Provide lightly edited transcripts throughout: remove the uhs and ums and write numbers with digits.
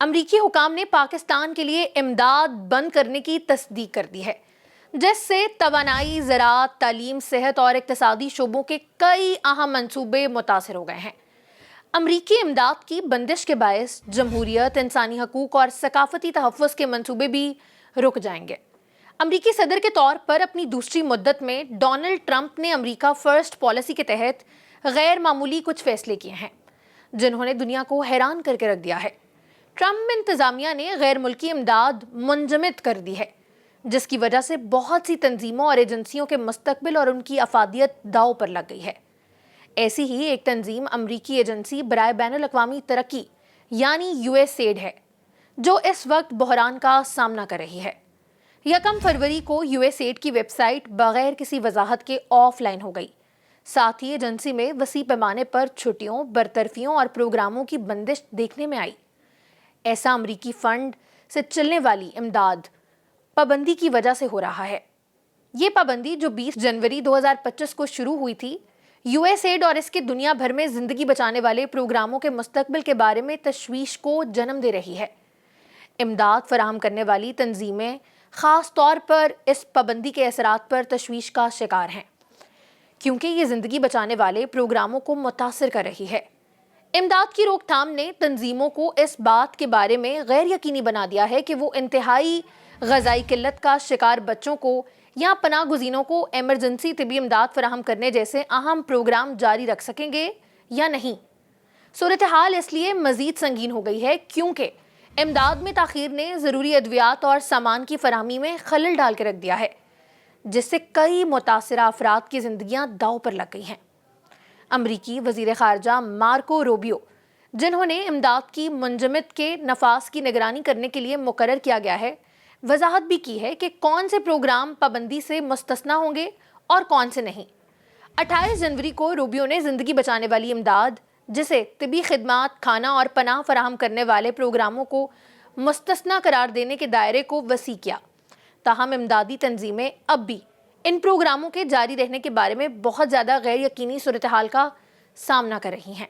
امریکی حکام نے پاکستان کے لیے امداد بند کرنے کی تصدیق کر دی ہے، جس سے توانائی، زراعت، تعلیم، صحت اور اقتصادی شعبوں کے کئی اہم منصوبے متاثر ہو گئے ہیں۔ امریکی امداد کی بندش کے باعث جمہوریت، انسانی حقوق اور ثقافتی تحفظ کے منصوبے بھی رک جائیں گے۔ امریکی صدر کے طور پر اپنی دوسری مدت میں ڈونلڈ ٹرمپ نے امریکہ فرسٹ پالیسی کے تحت غیر معمولی کچھ فیصلے کیے ہیں، جنہوں نے دنیا کو حیران کر کے رکھ دیا ہے۔ ٹرمپ انتظامیہ نے غیر ملکی امداد منجمد کر دی ہے، جس کی وجہ سے بہت سی تنظیموں اور ایجنسیوں کے مستقبل اور ان کی افادیت داؤ پر لگ گئی ہے۔ ایسی ہی ایک تنظیم امریکی ایجنسی برائے بین الاقوامی ترقی یعنی USAID ہے، جو اس وقت بحران کا سامنا کر رہی ہے۔ 1 فروری کو USAID کی ویب سائٹ بغیر کسی وضاحت کے آف لائن ہو گئی۔ ساتھ ہی ایجنسی میں وسیع پیمانے پر چھٹیوں، برطرفیوں اور پروگراموں کی بندش دیکھنے میں آئی۔ ایسا امریکی فنڈ سے چلنے والی امداد پابندی کی وجہ سے ہو رہا ہے۔ یہ پابندی جو 20 جنوری 2025 کو شروع ہوئی تھی، USAID اور اس کے دنیا بھر میں زندگی بچانے والے پروگراموں کے مستقبل کے بارے میں تشویش کو جنم دے رہی ہے۔ امداد فراہم کرنے والی تنظیمیں خاص طور پر اس پابندی کے اثرات پر تشویش کا شکار ہیں، کیونکہ یہ زندگی بچانے والے پروگراموں کو متاثر کر رہی ہے۔ امداد کی روک تھام نے تنظیموں کو اس بات کے بارے میں غیر یقینی بنا دیا ہے کہ وہ انتہائی غذائی قلت کا شکار بچوں کو یا پناہ گزینوں کو ایمرجنسی طبی امداد فراہم کرنے جیسے اہم پروگرام جاری رکھ سکیں گے یا نہیں۔ صورتحال اس لیے مزید سنگین ہو گئی ہے کیونکہ امداد میں تاخیر نے ضروری ادویات اور سامان کی فراہمی میں خلل ڈال کے رکھ دیا ہے، جس سے کئی متاثرہ افراد کی زندگیاں داؤ پر لگ گئی ہیں۔ امریکی وزیر خارجہ مارکو روبیو، جنہوں نے امداد کی منجمد کے نفاذ کی نگرانی کرنے کے لیے مقرر کیا گیا ہے، وضاحت بھی کی ہے کہ کون سے پروگرام پابندی سے مستثنیٰ ہوں گے اور کون سے نہیں۔ 28 جنوری کو روبیو نے زندگی بچانے والی امداد، جسے طبی خدمات، کھانا اور پناہ فراہم کرنے والے پروگراموں کو مستثنیٰ قرار دینے کے دائرے کو وسیع کیا۔ تاہم امدادی تنظیمیں اب بھی ان پروگراموں کے جاری رہنے کے بارے میں بہت زیادہ غیر یقینی صورتحال کا سامنا کر رہی ہیں۔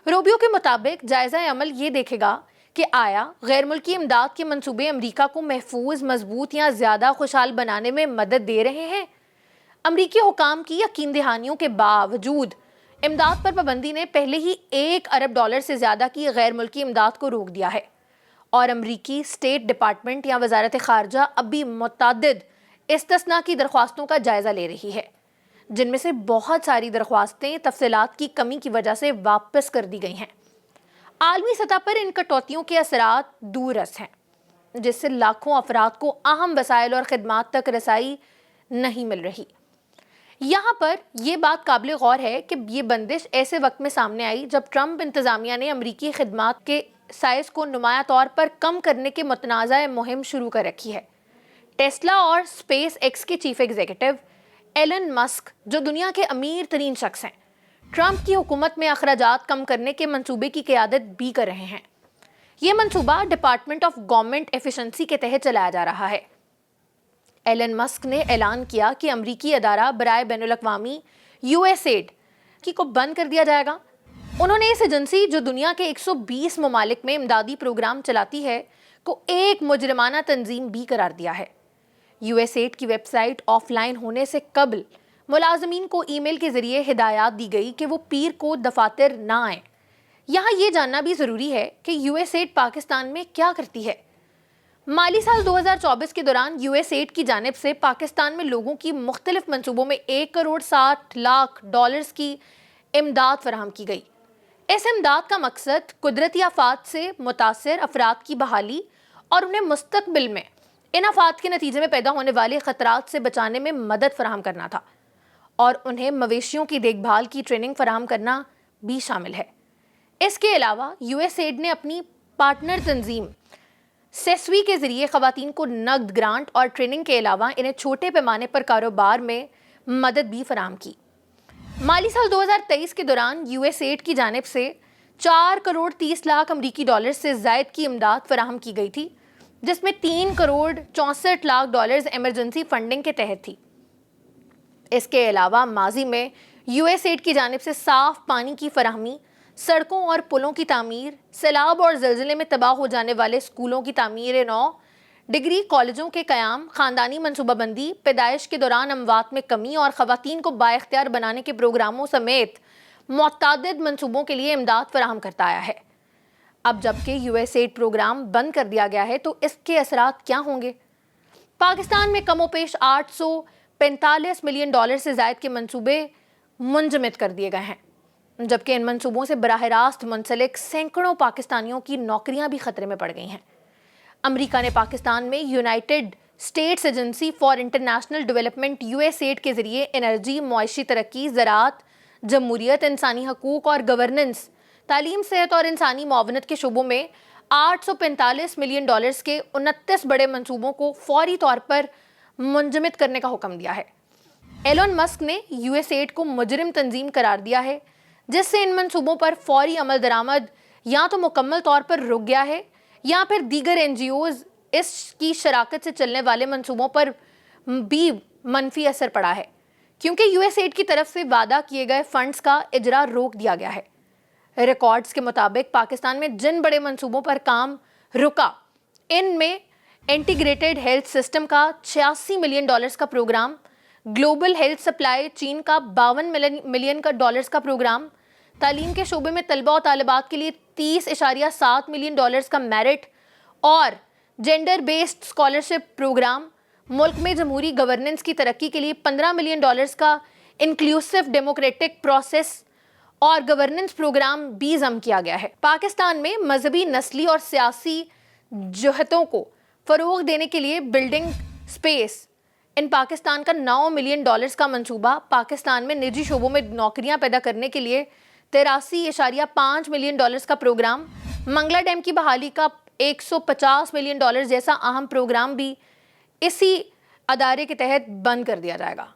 روبیو کے مطابق جائزہ عمل یہ دیکھے گا کہ آیا غیر ملکی امداد کے منصوبے امریکہ کو محفوظ، مضبوط یا زیادہ خوشحال بنانے میں مدد دے رہے ہیں۔ امریکی حکام کی یقین دہانیوں کے باوجود امداد پر پابندی نے پہلے ہی $1 ارب سے زیادہ کی غیر ملکی امداد کو روک دیا ہے، اور امریکی اسٹیٹ ڈپارٹمنٹ یا وزارت خارجہ اب بھی متعدد استثناء کی درخواستوں کا جائزہ لے رہی ہے، جن میں سے بہت ساری درخواستیں تفصیلات کی کمی کی وجہ سے واپس کر دی گئی ہیں۔ عالمی سطح پر ان کٹوتیوں کے اثرات دور رس ہیں، جس سے لاکھوں افراد کو اہم وسائل اور خدمات تک رسائی نہیں مل رہی۔ یہاں پر یہ بات قابل غور ہے کہ یہ بندش ایسے وقت میں سامنے آئی جب ٹرمپ انتظامیہ نے امریکی خدمات کے سائز کو نمایاں طور پر کم کرنے کے متنازع مہم شروع کر رکھی ہے۔ ٹیسلا اور اسپیس ایکس کے چیف ایگزیکٹو ایلن مسک، جو دنیا کے امیر ترین شخص ہیں، ٹرمپ کی حکومت میں اخراجات کم کرنے کے منصوبے کی قیادت بھی کر رہے ہیں۔ یہ منصوبہ ڈپارٹمنٹ آف گورنمنٹ ایفیشنسی کے تحت چلایا جا رہا ہے۔ ایلن مسک نے اعلان کیا کہ امریکی ادارہ برائے بین الاقوامی USAID کو بند کر دیا جائے گا۔ انہوں نے اس ایجنسی، جو دنیا کے 120 ممالک میں امدادی پروگرام چلاتی ہے، کو ایک مجرمانہ تنظیم بھی قرار دیا ہے۔ USAID کی ویب سائٹ آف لائن ہونے سے قبل ملازمین کو ای میل کے ذریعے ہدایات دی گئی کہ وہ پیر کو دفاتر نہ آئیں۔ یہاں یہ جاننا بھی ضروری ہے کہ USAID پاکستان میں کیا کرتی ہے۔ مالی سال 2024 کے دوران USAID کی جانب سے پاکستان میں لوگوں کی مختلف منصوبوں میں $1.60 کی امداد فراہم کی گئی۔ اس امداد کا مقصد قدرتی آفات سے متاثر افراد کی بحالی اور انہیں مستقبل میں ان آفات کے نتیجے میں پیدا ہونے والے خطرات سے بچانے میں مدد فراہم کرنا تھا، اور انہیں مویشیوں کی دیکھ بھال کی ٹریننگ فراہم کرنا بھی شامل ہے۔ اس کے علاوہ USAID نے اپنی پارٹنر تنظیم سیسوی کے ذریعے خواتین کو نقد گرانٹ اور ٹریننگ کے علاوہ انہیں چھوٹے پیمانے پر کاروبار میں مدد بھی فراہم کی۔ مالی سال 2023 کے دوران USAID کی جانب سے $4.30 کروڑ سے زائد کی امداد فراہم کی گئی تھی، جس میں $3.64 کروڑ ایمرجنسی فنڈنگ کے تحت تھی۔ اس کے علاوہ ماضی میں USAID کی جانب سے صاف پانی کی فراہمی، سڑکوں اور پلوں کی تعمیر، سیلاب اور زلزلے میں تباہ ہو جانے والے اسکولوں کی تعمیر نو، ڈگری کالجوں کے قیام، خاندانی منصوبہ بندی، پیدائش کے دوران اموات میں کمی اور خواتین کو بااختیار بنانے کے پروگراموں سمیت متعدد منصوبوں کے لیے امداد فراہم کرتا آیا ہے۔ اب جبکہ یو ایس ایڈ پروگرام بند کر دیا گیا ہے تو اس کے اثرات کیا ہوں گے؟ پاکستان میں کم و بیش $845 ملین سے زائد کے منصوبے منجمد کر دیے گئے ہیں، جبکہ ان منصوبوں سے براہ راست منسلک سینکڑوں پاکستانیوں کی نوکریاں بھی خطرے میں پڑ گئی ہیں۔ امریکہ نے پاکستان میں United States Agency for International Development USAID کے ذریعے انرجی، معاشی ترقی، زراعت، جمہوریت، انسانی حقوق اور گورننس، تعلیم، صحت اور انسانی معاونت کے شعبوں میں $845 ملین کے 29 بڑے منصوبوں کو فوری طور پر منجمد کرنے کا حکم دیا ہے۔ ایلون مسک نے یو ایس ایڈ کو مجرم تنظیم قرار دیا ہے، جس سے ان منصوبوں پر فوری عمل درآمد یا تو مکمل طور پر رک گیا ہے یا پھر دیگر این جی اوز اس کی شراکت سے چلنے والے منصوبوں پر بھی منفی اثر پڑا ہے، کیونکہ یو ایس ایڈ کی طرف سے وعدہ کیے گئے فنڈز کا اجرا روک دیا گیا ہے۔ ریکارڈز کے مطابق پاکستان میں جن بڑے منصوبوں پر کام رکا، ان میں انٹیگریٹڈ ہیلتھ سسٹم کا $86 ملین کا programme, global health supply chain کا $52 ملین کا پروگرام، تعلیم کے شعبے میں طلبہ و طالبات کے لیے $30.7 ملین کا میرٹ اور جینڈر بیسڈ اسکالرشپ پروگرام، ملک میں جمہوری گورننس کی ترقی کے لیے $15 ملین کا انکلوسیو ڈیموکریٹک پروسیس اور گورننس پروگرام بھی ضم کیا گیا ہے۔ پاکستان میں مذہبی، نسلی اور سیاسی جہتوں کو فروغ دینے کے لیے بلڈنگ سپیس ان پاکستان کا $9 ملین کا منصوبہ، پاکستان میں نجی شعبوں میں نوکریاں پیدا کرنے کے لیے $83.5 ملین کا پروگرام، منگلا ڈیم کی بحالی کا $150 ملین جیسا اہم پروگرام بھی اسی ادارے کے تحت بند کر دیا جائے گا۔